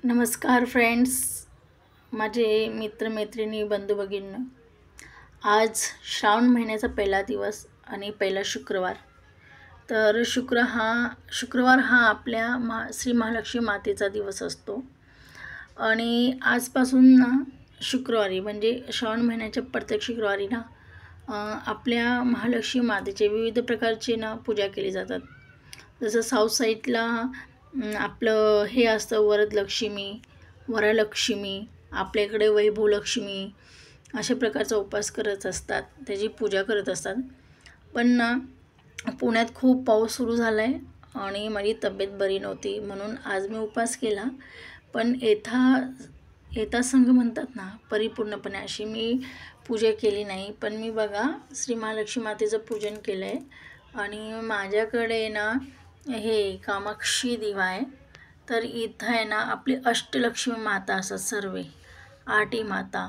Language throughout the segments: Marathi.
नमस्कार फ्रेंड्स, माझे मित्रमैत्रिणी बंधू भगिनी. आज श्रावण महिन्याचा पहिला दिवस आणि पहिला शुक्रवार. तर शुक्रवार हा आपल्या श्री महालक्ष्मी मातेचा दिवस असतो. आणि आजपासून ना शुक्रवारी म्हणजे श्रावण महिन्याच्या प्रत्येक शुक्रवारी ना आपल्या महालक्ष्मी मातेचे विविध प्रकारची ना पूजा केली जातात. जसं साऊथ साईडला आपलं हे असतं वरलक्ष्मी, आपल्याकडे वैभवलक्ष्मी अशा प्रकारचा उपास करत असतात, त्याची पूजा करत असतात. पण ना पुण्यात खूप पाऊस सुरू झाला आहे आणि माझी तब्येत बरी नव्हती, म्हणून आज मी उपास केला. पण येता संघ म्हणतात ना, परिपूर्णपणे अशी मी पूजा केली नाही. पण मी बघा श्री महालक्ष्मी मातेचं पूजन केलं आहे. आणि माझ्याकडे ना हे कामाक्षी दिवा आहे. तर इथं आहे ना आपली अष्टलक्ष्मी माता असतात, सर्व 8 माता.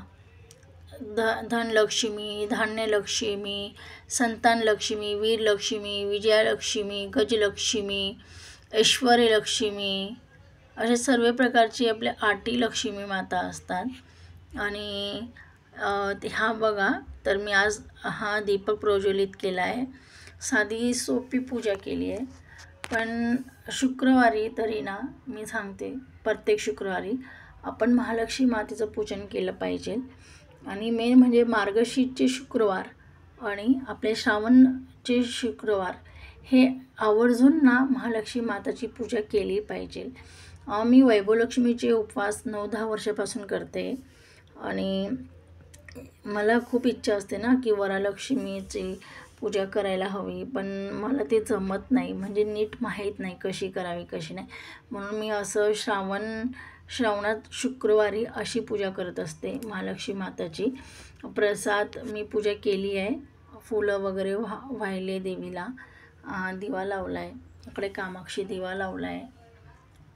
धनलक्ष्मी, धान्यलक्ष्मी, संतानलक्ष्मी, वीरलक्ष्मी, विजयालक्ष्मी, गजलक्ष्मी, ऐश्वर्यलक्ष्मी अशा सर्व प्रकारची आपल्या 8 लक्ष्मी माता असतात. आणि हा बघा, तर मी आज हा दीपक प्रज्वलित केला आहे. साधी सोपी पूजा केली आहे. पण शुक्रवारी तरी ना मी सांगते, प्रत्येक शुक्रवारी आपण महालक्ष्मी मातेचं पूजन केलं पाहिजे. आणि मेन म्हणजे मार्गशीर्षचे शुक्रवार आणि आपले श्रावणचे शुक्रवार हे आवर्जून ना महालक्ष्मी माताची पूजा केली पाहिजे. मी वैभवलक्ष्मीचे उपवास 9-10 वर्षापासून करते. आणि मला खूप इच्छा असते ना की वरलक्ष्मीची पूजा करायला हवी, पण मला ते जमत नाही, म्हणजे नीट माहीत नाही कशी करावी कशी नाही. म्हणून मी असं श्रावणात शुक्रवारी अशी पूजा करत असते महालक्ष्मी माताची. प्रसाद मी पूजा केली आहे, फुलं वगैरे वाहिले देवीला, दिवा लावला आहे, इकडे कामाक्षी दिवा लावला आहे.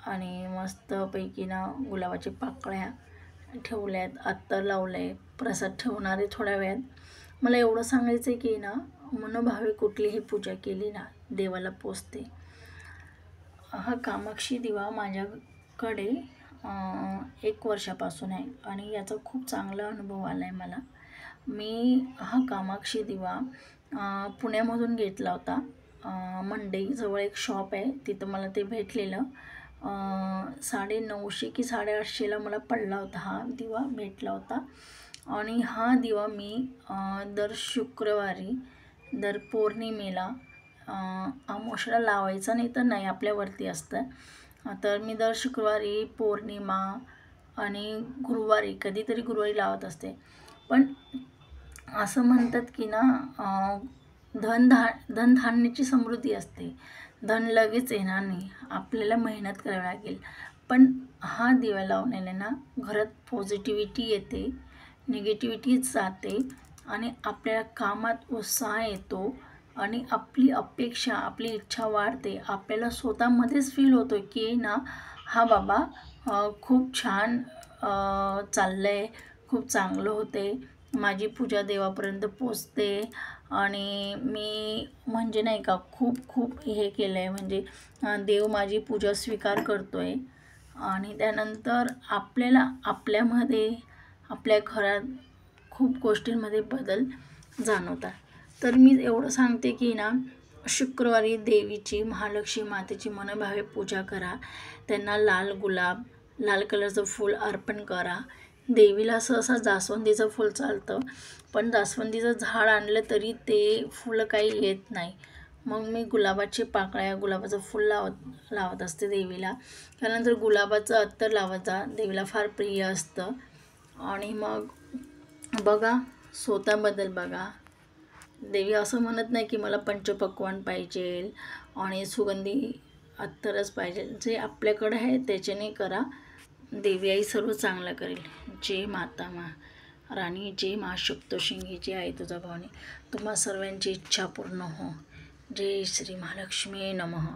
आणि मस्तपैकी ना गुलाबाच्या पाकळ्या ठेवल्यात, अत्तर लावलं आहे. प्रसाद ठेवणारे थोड्या वेळात. मला एवढं सांगायचं आहे की ना मनोभावे कुठलीही पूजा केली ना देवाला पोचते. हा कामाक्षी दिवा माझ्याकडे 1 वर्षापासून आहे आणि याचा खूप चांगला अनुभव आला आहे मला. मी हा कामाक्षी दिवा पुण्यामधून घेतला होता. मंडईजवळ एक शॉप आहे, तिथं मला ते भेटलेलं. 950 की 850ला मला पडला होता, हा दिवा भेटला होता. आणि हा दिवा मी दर शुक्रवारी, दर पौर्णिमेला, अमावास्येला लावायचा नाही तर नाही, आपल्यावरती असतं. तर मी दर शुक्रवारी, पौर्णिमा आणि गुरुवारी, कधीतरी गुरुवारी लावत असते. पण असं म्हणतात की ना धनधान्याची समृद्धी असते, धन लगेच येणार नाही, आपल्याला मेहनत करावी लागेल. पण हा दिवा लावण्याने ना घरात पॉझिटिव्हिटी येते, निगेटिव्हिटी जाते आणि आपल्या कामात उत्साह येतो आणि आपली अपेक्षा, आपली इच्छा वाढते. आपल्याला स्वतःमध्येच फील होतो की ना हा बाबा खूप छान चाललं आहे, खूप चांगलं होते, माझी पूजा देवापर्यंत पोचते. आणि मी म्हणजे नाही का खूप हे केलं आहे, म्हणजे देव माझी पूजा स्वीकार करतो आहे. आणि त्यानंतर आपल्याला आपल्यामध्ये, आपल्या घरात खूप गोष्टींमध्ये बदल जाणवतात. तर मी एवढं सांगते की ना शुक्रवारी देवीची, महालक्ष्मी मातेची मनोभावे पूजा करा. त्यांना लाल कलरचं फूल अर्पण करा. देवीला सहसा जास्वंदीचं फूल चालतं, पण जास्वंदीचं झाड आणलं तरी ते फुलं काही येत नाही. मग मी गुलाबाची पाकळ्या, गुलाबाचं फूल लावत असते देवीला. त्यानंतर गुलाबाचं अत्तर लावत जा, देवीला फार प्रिय असतं. आणि मग बघा, स्वतःबद्दल बघा. देवी असं म्हणत नाही की मला पंचपक्वान्न पाहिजे आणि सुगंधी अत्तरच पाहिजे. जे आपल्याकडे आहे त्याच्याने करा, देवी आई सर्व चांगलं करेल. जय माता राणी, जय मा सप्तशृंगी, जय आई तुझा भवानी. तुम्हा सर्वांची इच्छा पूर्ण हो. जय श्री महालक्ष्मी नमः.